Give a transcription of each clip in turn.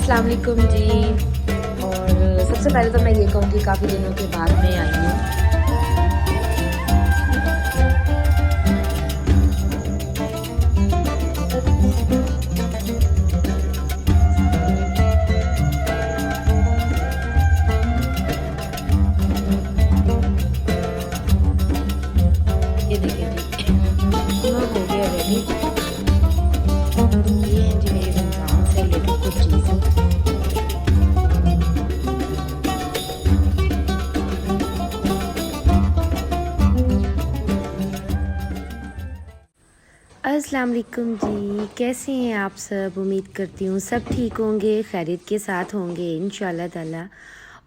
अस्सलाम वालेकुम जी। और सबसे पहले तो मैं ये कहूँगी काफ़ी दिनों के बाद मैं आई हूँ। ये देखिए जी खाना हो गया रेडी। ये है जी मेरी रमज़ान से रिलेटेड कुछ चीज़ें। अस्सलाम वालेकुम जी, कैसे हैं आप सब? उम्मीद करती हूँ सब ठीक होंगे, खैरियत के साथ होंगे इंशाल्लाह ताला।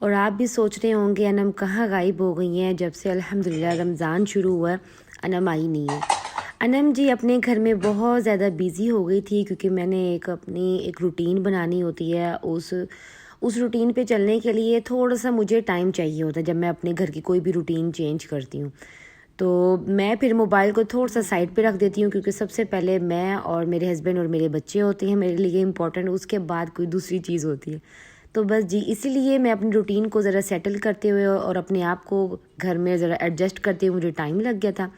और आप भी सोच रहे होंगे अनम कहाँ गायब हो गई हैं जब से अल्हम्दुलिल्लाह रमज़ान शुरू हुआ, अनम आई नहीं है। अनम जी अपने घर में बहुत ज़्यादा बिज़ी हो गई थी क्योंकि मैंने अपनी एक रूटीन बनानी होती है। उस रूटीन पे चलने के लिए थोड़ा सा मुझे टाइम चाहिए होता है जब मैं अपने घर की कोई भी रूटीन चेंज करती हूँ। तो मैं फिर मोबाइल को थोड़ा सा साइड पे रख देती हूँ क्योंकि सबसे पहले मैं और मेरे हस्बैंड और मेरे बच्चे होते हैं मेरे लिए इम्पोर्टेंट, उसके बाद कोई दूसरी चीज़ होती है। तो बस जी इसीलिए मैं अपनी रूटीन को ज़रा सेटल करते हुए और अपने आप को घर में ज़रा एडजस्ट करते हुए मुझे टाइम लग गया था।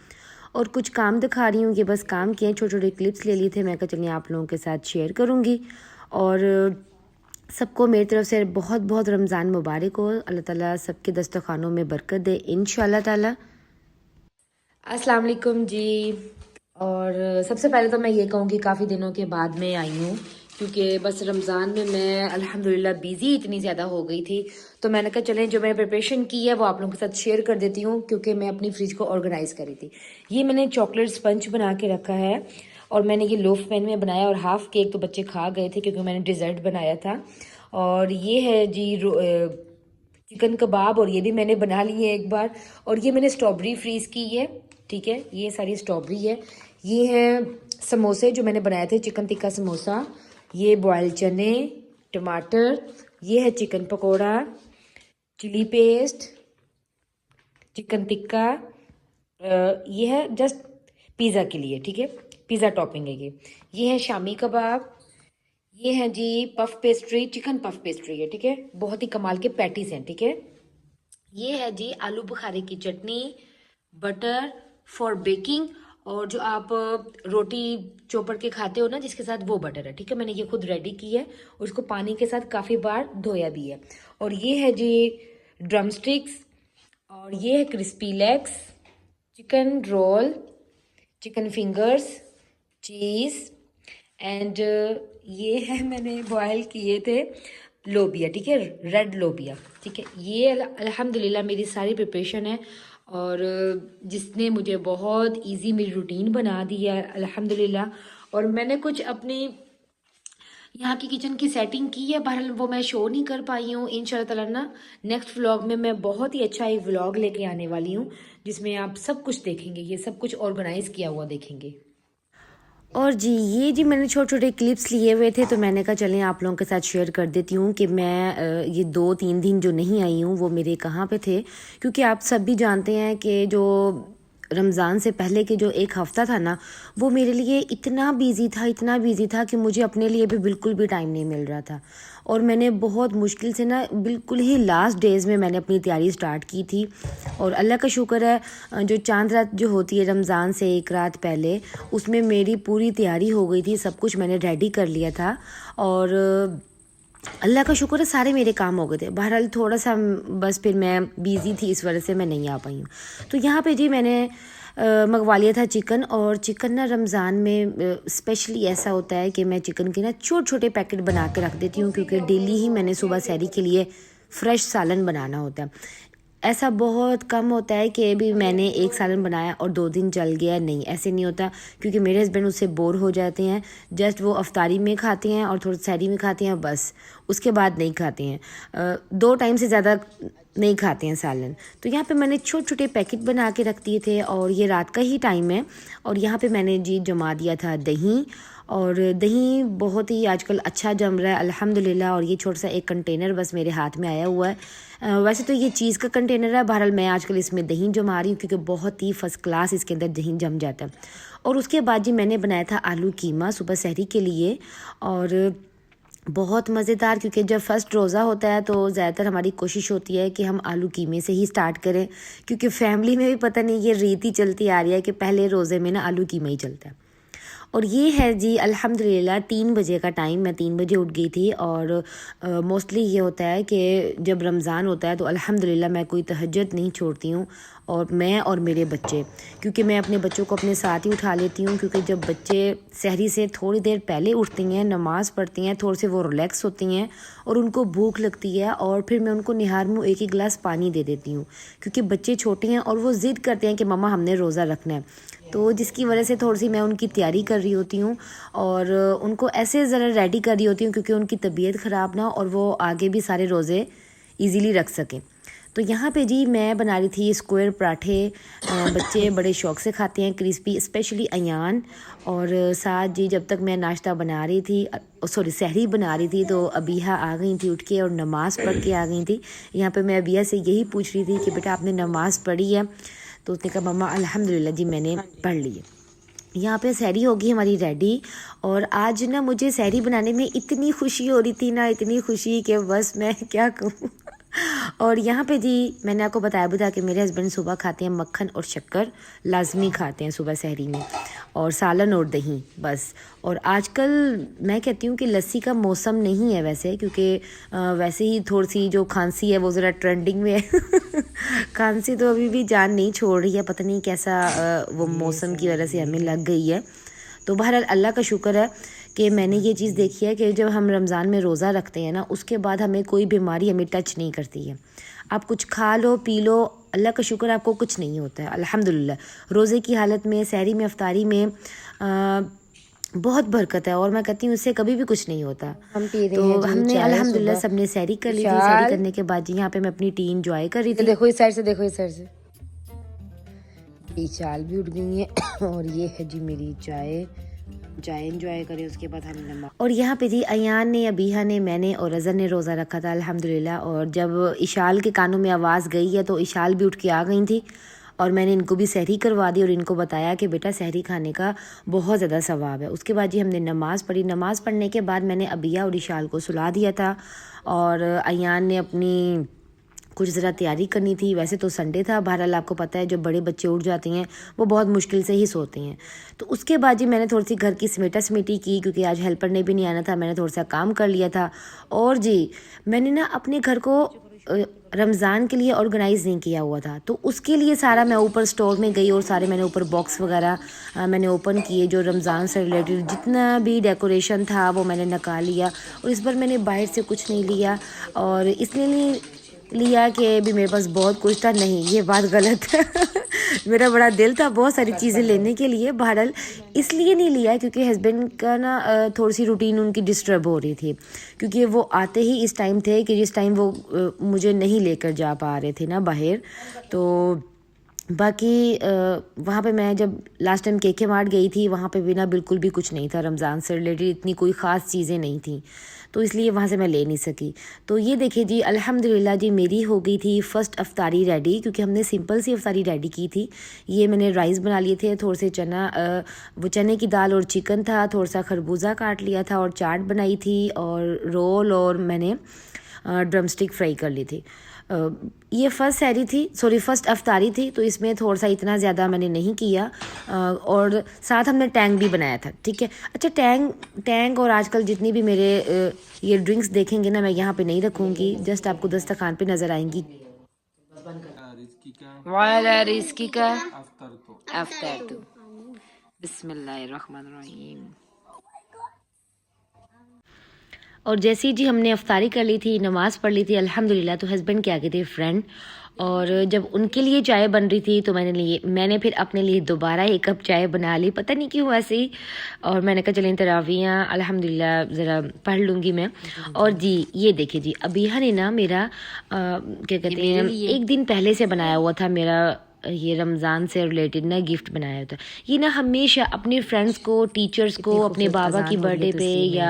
और कुछ काम दिखा रही हूँ कि बस काम किए, छोटे छोटे क्लिप्स ले लिए थे। मैं कहा चलिए आप लोगों के साथ शेयर करूँगी। और सबको मेरी तरफ से बहुत बहुत रमज़ान मुबारक हो। अल्लाह ताला सबके दस्तरखानों में बरकत दे इंशाल्लाह ताला। अस्सलाम वालेकुम जी। और सबसे पहले तो मैं ये कहूँगी काफ़ी दिनों के बाद मैं आई हूँ क्योंकि बस रमज़ान में मैं अल्हम्दुलिल्लाह बिज़ी इतनी ज़्यादा हो गई थी। तो मैंने कहा चलें जो मैंने प्रिपरेशन की है वो आप लोगों के साथ शेयर कर देती हूँ क्योंकि मैं अपनी फ्रिज को ऑर्गेनाइज़ करी थी। ये मैंने चॉकलेट स्पंज बना के रखा है और मैंने ये लोफ पैन में बनाया और हाफ़ केक तो बच्चे खा गए थे क्योंकि मैंने डिज़र्ट बनाया था। और ये है जी चिकन कबाब और ये भी मैंने बना ली है एक बार। और ये मैंने स्ट्रॉबेरी फ्रीज़ की है, ठीक है, ये सारी स्ट्रॉबेरी है। ये हैं समोसे जो मैंने बनाए थे, चिकन टिक्का समोसा। ये बॉयल चने, टमाटर, ये है chicken pakora, chilli paste, chicken tikka. ये है जस्ट पिज़्ज़ा के लिए, ठीक है, पिज़्ज़ा टॉपिंग है ये है शामी कबाब। ये है जी puff pastry, chicken puff pastry है, ठीक है, बहुत ही कमाल के पैटीज हैं, ठीक है। ये है जी आलू बुखारे की चटनी, बटर फॉर बेकिंग, और जो आप रोटी चोपड़ के खाते हो ना जिसके साथ, वो बटर है, ठीक है। मैंने ये खुद रेडी की है और इसको पानी के साथ काफ़ी बार धोया भी है। और ये है जी ड्रम स्टिक्स, और ये है crispy legs, chicken roll, chicken fingers, cheese, and ये है मैंने बॉयल किए थे लोबिया, ठीक है, रेड लोबिया, ठीक है। ये अल्हम्दुलिल्लाह मेरी सारी प्रिपरेशन है और जिसने मुझे बहुत इजी मेरी रूटीन बना दी है अल्हम्दुलिल्लाह। और मैंने कुछ अपनी यहाँ की किचन की सेटिंग की है, बहरहाल वो मैं शो नहीं कर पाई हूँ। इंशाल्लाह ताला ना नेक्स्ट व्लॉग में मैं बहुत ही अच्छा एक व्लॉग लेके आने वाली हूँ जिसमें आप सब कुछ देखेंगे, ये सब कुछ ऑर्गेनाइज किया हुआ देखेंगे। और जी ये जी मैंने छोटे छोटे क्लिप्स लिए हुए थे तो मैंने कहा चलें आप लोगों के साथ शेयर कर देती हूँ कि मैं ये 2-3 दिन जो नहीं आई हूँ वो मेरे कहाँ पे थे। क्योंकि आप सब भी जानते हैं कि जो रमज़ान से पहले के जो एक हफ़्ता था ना वो मेरे लिए इतना बिज़ी था कि मुझे अपने लिए भी बिल्कुल भी टाइम नहीं मिल रहा था। और मैंने बहुत मुश्किल से ना बिल्कुल ही लास्ट डेज़ में मैंने अपनी तैयारी स्टार्ट की थी। और अल्लाह का शुक्र है जो चांद रात जो होती है रमज़ान से एक रात पहले, उसमें मेरी पूरी तैयारी हो गई थी, सब कुछ मैंने रेडी कर लिया था। और अल्लाह का शुक्र है सारे मेरे काम हो गए थे। बहरहाल थोड़ा सा बस फिर मैं बिज़ी थी इस वजह से मैं नहीं आ पाई हूँ। तो यहाँ पे जी मैंने मंगवा लिया था चिकन। और चिकन ना रमज़ान में स्पेशली ऐसा होता है कि मैं चिकन के ना छोटे छोटे पैकेट बना के रख देती हूँ क्योंकि डेली ही मैंने सुबह सहरी के लिए फ़्रेश सालन बनाना होता है। ऐसा बहुत कम होता है कि अभी मैंने एक सालन बनाया और 2 दिन चल गया, नहीं ऐसे नहीं होता क्योंकि मेरे हस्बैंड उससे बोर हो जाते हैं। जस्ट वो अफ्तारी में खाते हैं और थोड़ा सहरी में खाते हैं, बस उसके बाद नहीं खाते हैं। 2 टाइम से ज़्यादा नहीं खाते हैं सालन। तो यहाँ पे मैंने छोटे छोटे पैकेट बना के रख दिए थे और ये रात का ही टाइम है। और यहाँ पे मैंने जी जमा दिया था दही, और दही बहुत ही आजकल अच्छा जम रहा है अल्हम्दुलिल्लाह। और ये छोटा सा एक कंटेनर बस मेरे हाथ में आया हुआ है। वैसे तो ये चीज़ का कंटेनर है, बहरहाल मैं आजकल इसमें दही जमा रही हूँ क्योंकि बहुत ही फ़र्स्ट क्लास इसके अंदर दही जम जाता है। और उसके बाद जी मैंने बनाया था आलू कीमा सुबह सहरी के लिए। और बहुत मज़ेदार, क्योंकि जब फ़र्स्ट रोज़ा होता है तो ज़्यादातर हमारी कोशिश होती है कि हम आलू कीमे से ही स्टार्ट करें, क्योंकि फैमिली में भी पता नहीं ये रीत ही चलती आ रही है कि पहले रोज़े में ना आलू कीमा ही चलता है। और ये है जी अल्हम्दुलिल्लाह 3 बजे का टाइम, मैं 3 बजे उठ गई थी। और मोस्टली ये होता है कि जब रमज़ान होता है तो अल्हम्दुलिल्लाह मैं कोई तहज्जुद नहीं छोड़ती हूँ, और मैं और मेरे बच्चे, क्योंकि मैं अपने बच्चों को अपने साथ ही उठा लेती हूँ, क्योंकि जब बच्चे सहरी से थोड़ी देर पहले उठती हैं, नमाज़ पढ़ती हैं, थोड़े से वो रिलैक्स होती हैं और उनको भूख लगती है, और फिर मैं उनको निहार मुँह एक गिलास पानी दे देती हूँ, क्योंकि बच्चे छोटे हैं और वो ज़िद करते हैं कि मम्मा हमने रोज़ा रखना है। तो जिसकी वजह से थोड़ी सी मैं उनकी तैयारी कर रही होती हूँ और उनको ऐसे ज़रा रेडी कर रही होती हूँ, क्योंकि उनकी तबीयत ख़राब ना और वो आगे भी सारे रोज़े इजीली रख सकें। तो यहाँ पे जी मैं बना रही थी स्क्वायर पराठे, बच्चे बड़े शौक़ से खाते हैं, क्रिस्पी, स्पेशली अयान। और साथ जी जब तक मैं नाश्ता बना रही थी, सॉरी सहरी बना रही थी, तो अबीहा आ गई थी उठ के और नमाज़ पढ़ के आ गई थी। यहाँ पे मैं अबीहा से यही पूछ रही थी कि बेटा आपने नमाज़ पढ़ी है? तो उसने कहा मम्मा अल्हम्दुलिल्लाह जी मैंने पढ़ ली है। यहाँ पे सहरी होगी हमारी रेडी। और आज ना मुझे सहरी बनाने में इतनी खुशी हो रही थी ना, इतनी खुशी कि बस मैं क्या कहूँ। और यहाँ पे जी मैंने आपको बताया कि मेरे हस्बैंड सुबह खाते हैं मक्खन और शक्कर, लाजमी खाते हैं सुबह सहरी में, और सालन और दही बस। और आजकल मैं कहती हूँ कि लस्सी का मौसम नहीं है वैसे, क्योंकि वैसे ही थोड़ी सी जो खांसी है वो ज़रा ट्रेंडिंग में है। खांसी तो अभी भी जान नहीं छोड़ रही है, पता नहीं कैसा वो मौसम की वजह से हमें लग गई है। तो बहरहाल अल्लाह का शुक्र है कि मैंने ये चीज़ देखी है कि जब हम रमज़ान में रोज़ा रखते हैं ना, उसके बाद हमें कोई बीमारी हमें टच नहीं करती है। आप कुछ खा लो पी लो, अल्लाह का शुक्र आपको कुछ नहीं होता है अल्हम्दुलिल्लाह। रोज़े की हालत में, सहरी में, अफ्तारी में बहुत बरकत है, और मैं कहती हूँ उससे कभी भी कुछ नहीं होता। हम पी रहे तो हैं जी हमने चाय अल्हम्दुलिल्लाह सुबह। सबने सहरी कर ली थी। सहरी करने के बाद जी यहाँ पे मैं अपनी टी इंजॉय कर रही थी। देखो इस साइड से, देखो इस साइड से। चाल भी उठ गई है और ये है जी मेरी चाय एंजॉय करें। उसके बाद हम नमाज। और यहाँ पे जी अयान ने, अबीहा ने, मैंने और अज़र ने रोज़ा रखा था अल्हम्दुलिल्लाह। और जब इशाल के कानों में आवाज़ गई है तो इशाल भी उठ के आ गई थी, और मैंने इनको भी सहरी करवा दी और इनको बताया कि बेटा सहरी खाने का बहुत ज़्यादा सवाब है। उसके बाद जी हमने नमाज़ पढ़ी। नमाज़ पढ़ने के बाद मैंने अबिया और इशाल को सुला दिया था, और अयान ने अपनी कुछ ज़रा तैयारी करनी थी। वैसे तो संडे था, बहरहाल आपको पता है जब बड़े बच्चे उठ जाते हैं वो बहुत मुश्किल से ही सोते हैं। तो उसके बाद जी मैंने थोड़ी सी घर की समेटा समेटी की, क्योंकि आज हेल्पर ने भी नहीं आना था, मैंने थोड़ा सा काम कर लिया था। और जी मैंने ना अपने घर को रमज़ान के लिए ऑर्गेनाइज़ नहीं किया हुआ था, तो उसके लिए सारा मैं ऊपर स्टोर में गई और सारे मैंने ऊपर बॉक्स वगैरह मैंने ओपन किए, जो रमज़ान से रिलेटेड जितना भी डेकोरेशन था वो मैंने निकाल लिया। और इस बार मैंने बाहर से कुछ नहीं लिया, और इसलिए नहीं लिया कि भी मेरे पास बहुत कुछ था, नहीं ये बात गलत है। मेरा बड़ा दिल था बहुत सारी चीज़ें लेने के लिए, बहरहाल इसलिए नहीं लिया क्योंकि हस्बैंड का ना थोड़ी सी रूटीन उनकी डिस्टर्ब हो रही थी, क्योंकि वो आते ही इस टाइम थे कि जिस टाइम वो मुझे नहीं लेकर जा पा रहे थे ना बाहर। तो बाकी वहाँ पे मैं जब लास्ट टाइम केके मार्ट गई थी, वहाँ पे भी ना बिल्कुल भी कुछ नहीं था रमज़ान से रिलेटेड, इतनी कोई ख़ास चीज़ें नहीं थी, तो इसलिए वहाँ से मैं ले नहीं सकी। तो ये देखिए जी अल्हम्दुलिल्लाह जी मेरी हो गई थी फ़र्स्ट अफ्तारी रेडी, क्योंकि हमने सिंपल सी अफ्तारी रेडी की थी। ये मैंने राइस बना लिए थे, थोड़े से चना, वो चने की दाल और चिकन था, थोड़ा सा खरबूजा काट लिया था और चाट बनाई थी, और रोल, और मैंने ड्रम स्टिक फ्राई कर ली थी। ये फ़र्स्ट सहरी थी, सॉरी फ़र्स्ट अफ्तारी थी, तो इसमें थोड़ा सा इतना ज़्यादा मैंने नहीं किया। और साथ हमने टैंग भी बनाया था, ठीक है। अच्छा टैंग और आजकल जितनी भी मेरे ये ड्रिंक्स देखेंगे ना, मैं यहाँ पे नहीं रखूँगी, जस्ट आपको दस्तरखान पे नज़र आएंगी। वाला रिस्की का आफ्टर तो बिस्मिल्लाहिर्रहमानिर्रहीम। और जैसे ही जी हमने अफ्तारी कर ली थी, नमाज़ पढ़ ली थी अल्हम्दुलिल्लाह, तो हस्बैंड के आगे थे फ्रेंड, और जब उनके लिए चाय बन रही थी तो मैंने फिर अपने लिए दोबारा एक कप चाय बना ली, पता नहीं क्यों ऐसे ही। और मैंने कहा चलें तरावियाँ अल्हम्दुलिल्लाह ज़रा पढ़ लूँगी मैं। और जी ये देखिए जी अबीहा ने ना मेरा क्या कहते हैं, एक दिन पहले से बनाया हुआ था मेरा ये रमज़ान से रिलेटेड ना गिफ्ट बनाया होता है। ये ना हमेशा अपने फ्रेंड्स को, टीचर्स को, अपने बाबा की बर्थडे पे या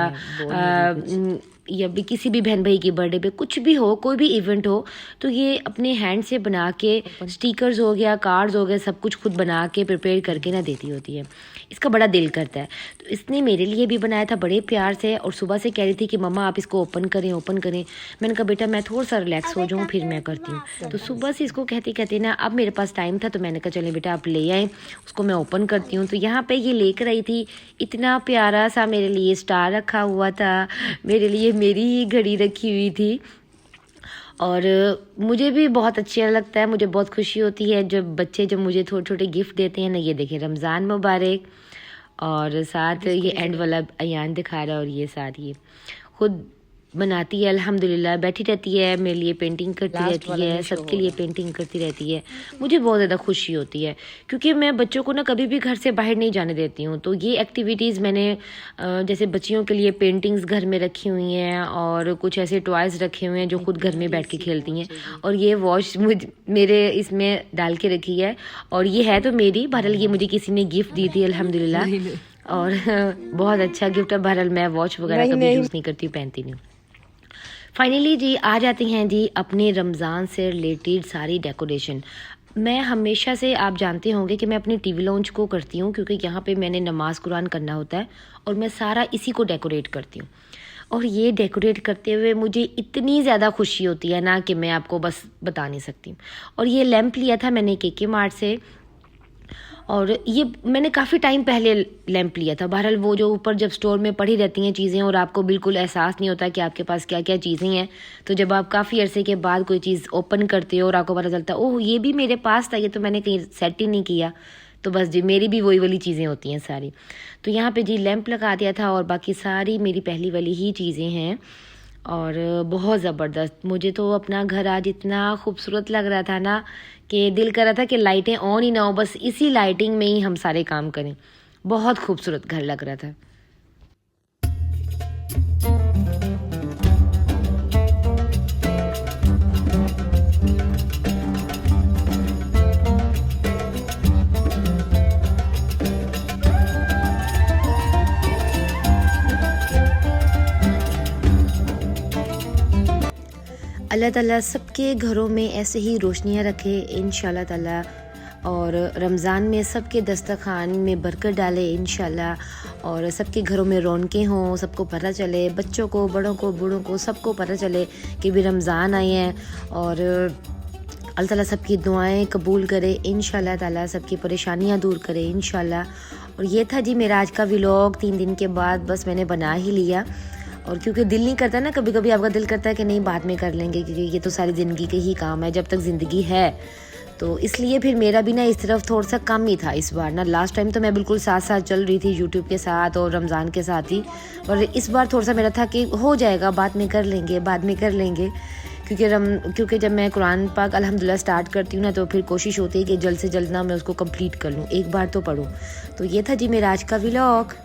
या भी किसी भी बहन भाई की बर्थडे पे कुछ भी हो, कोई भी इवेंट हो, तो ये अपने हैंड से बना के स्टिकर्स हो गया, कार्ड्स हो गए, सब कुछ खुद बना के प्रिपेयर करके ना देती होती है। इसका बड़ा दिल करता है, तो इसने मेरे लिए भी बनाया था बड़े प्यार से, और सुबह से कह रही थी कि मम्मा आप इसको ओपन करें ओपन करें। मैंने कहा बेटा मैं थोड़ा सा रिलैक्स हो जाऊँ फिर मैं करती हूँ। तो सुबह से इसको कहते कहते ना अब मेरे पास टाइम था, तो मैंने कहा चलें बेटा आप ले आएँ, उसको मैं ओपन करती हूँ। तो यहाँ पे ये लेकर आई थी, इतना प्यारा सा मेरे लिए स्टार रखा हुआ था, मेरे लिए मेरी ही घड़ी रखी हुई थी, और मुझे भी बहुत अच्छा लगता है, मुझे बहुत खुशी होती है जब बच्चे जब मुझे थोड़े छोटे गिफ्ट देते हैं ना। ये देखें रमज़ान मुबारक, और साथ ये एंड वाला अयान दिखा रहा है, और ये साथ ये खुद बनाती है अल्हम्दुलिल्लाह, बैठी रहती है मेरे लिए पेंटिंग करती रहती है, सबके लिए पेंटिंग करती रहती है। मुझे बहुत ज़्यादा खुशी होती है क्योंकि मैं बच्चों को ना कभी भी घर से बाहर नहीं जाने देती हूँ। तो ये एक्टिविटीज़ मैंने जैसे बच्चियों के लिए पेंटिंग्स घर में रखी हुई हैं, और कुछ ऐसे टॉयज़ रखे हुए हैं जो खुद घर में बैठ के खेलती हैं, और ये वॉच मेरे इसमें डाल के रखी है, और ये है तो मेरी, बहरहाल ये मुझे किसी ने गिफ्ट दी थी अल्हम्दुलिल्लाह, और बहुत अच्छा गिफ्ट है। बहरहाल मैं वॉच वगैरह कभी यूज़ नहीं करती, पहनती नहीं। फाइनली जी आ जाती हैं जी अपने रमज़ान से रिलेटेड सारी डेकोरेशन। मैं हमेशा से, आप जानते होंगे कि मैं अपनी टीवी लॉन्च को करती हूँ, क्योंकि यहाँ पे मैंने नमाज कुरान करना होता है, और मैं सारा इसी को डेकोरेट करती हूँ। और ये डेकोरेट करते हुए मुझे इतनी ज़्यादा खुशी होती है ना कि मैं आपको बस बता नहीं सकती। और ये लैंप लिया था मैंने KK मार्ट से, और ये मैंने काफ़ी टाइम पहले लैंप लिया था। बहरहाल वो जो ऊपर जब स्टोर में पड़ी रहती हैं चीज़ें, और आपको बिल्कुल एहसास नहीं होता कि आपके पास क्या क्या चीज़ें हैं, तो जब आप काफ़ी अरसे के बाद कोई चीज़ ओपन करते हो और आपको पता चलता है ओह ये भी मेरे पास था, ये तो मैंने कहीं सेट ही नहीं किया। तो बस जी मेरी भी वही वाली चीज़ें होती हैं सारी। तो यहाँ पे जी लैंप लगा दिया था, और बाकी सारी मेरी पहली वाली ही चीज़ें हैं, और बहुत ज़बरदस्त। मुझे तो अपना घर आज इतना खूबसूरत लग रहा था ना कि दिल कर रहा था कि लाइटें ऑन ही ना हो, बस इसी लाइटिंग में ही हम सारे काम करें। बहुत खूबसूरत घर लग रहा था। अल्लाह ताला सबके घरों में ऐसे ही रोशनियाँ रखे इंशाल्लाह ताला, और रमज़ान में सबके दस्तरखान में बरकत डाले इंशाल्लाह, और सबके घरों में रौनकें हों, सबको पता चले, बच्चों को, बड़ों को, बूढ़ों को, सबको पता चले कि भी रमज़ान आए हैं, और अल्लाह ताला सबकी दुआएं कबूल करे इंशाल्लाह ताला, सबकी परेशानियां दूर करे इंशाल्लाह। और ये था जी मेरा आज का व्लॉग, 3 दिन के बाद बस मैंने बना ही लिया। और क्योंकि दिल नहीं करता ना, कभी कभी आपका दिल करता है कि नहीं बाद में कर लेंगे, क्योंकि ये तो सारी ज़िंदगी के ही काम है जब तक ज़िंदगी है, तो इसलिए फिर मेरा भी ना इस तरफ थोड़ा सा कम ही था इस बार ना। लास्ट टाइम तो मैं बिल्कुल साथ साथ चल रही थी यूट्यूब के साथ और रमज़ान के साथ ही, और इस बार थोड़ा सा मेरा था कि हो जाएगा, बाद में कर लेंगे, बाद में कर लेंगे, क्योंकि जब मैं कुरान पाक अल्हम्दुलिल्लाह स्टार्ट करती हूँ ना, तो फिर कोशिश होती है कि जल्द से जल्द ना मैं उसको कंप्लीट कर लूँ, एक बार तो पढूँ। तो ये था जी मेरा आज का व्लॉग।